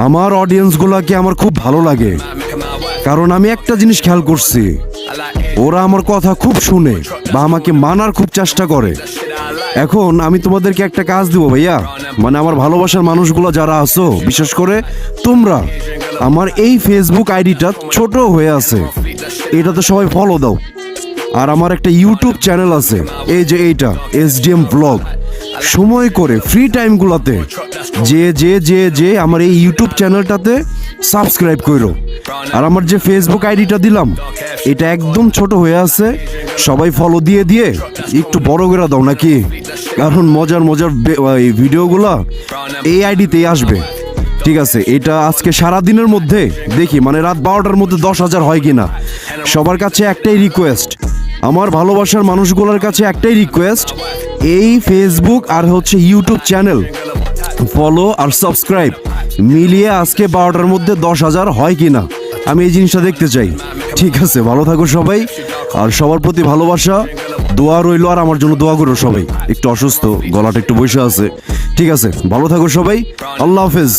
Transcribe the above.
আমার অডিয়েন্সগুলোকে আমার খুব ভালো লাগে, কারণ আমি একটা জিনিস খেয়াল করছি, ওরা আমার কথা খুব শুনে বা আমাকে মানার খুব চেষ্টা করে। এখন আমি তোমাদেরকে একটা কাজ দিব ভাইয়া, মানে আমার ভালোবাসার মানুষগুলো যারা আছো, বিশেষ করে তোমরা, আমার এই ফেসবুক আইডিটা ছোট হয়ে আছে, এটাতে সবাই ফলো দাও। আর আমার একটা ইউটিউব চ্যানেল আছে, এই যে এইটা SDM ব্লগ। সময় করে ফ্রি টাইমগুলোতে যে যে যে যে আমার এই ইউটিউব চ্যানেলটাতে সাবস্ক্রাইব করো। আর আমার যে ফেসবুক আইডিটা দিলাম, এটা একদম ছোট হয়ে আছে, সবাই ফলো দিয়ে দিয়ে একটু বড় করে দাও নাকি, কারণ মজার মজার ভিডিওগুলো এই আইডিতেই আসবে। ঠিক আছে, এটা আজকে সারা দিনের মধ্যে দেখি, মানে রাত 12টার মধ্যে 10,000 হয় কিনা। সবার কাছে একটাই রিকোয়েস্ট, আমার ভালোবাসার মানুষগুলোর কাছে একটাই রিকোয়েস্ট, এই ফেসবুক আর হচ্ছে ইউটিউব চ্যানেল ফলো আর সাবস্ক্রাইব মিলিয়ে আজকে 12টার মধ্যে 10,000 হয় কিনা, আমি এই জিনিসটা দেখতে চাই। ঠিক আছে, ভালো থাকো সবাই, আর সবার প্রতি ভালোবাসা, দোয়া রইলো, আর আমার জন্য দোয়া করো সবাই। একটু অসুস্থ, গলাটা একটু বসে আছে। ঠিক আছে, ভালো থাকো সবাই, আল্লাহ হাফেজ।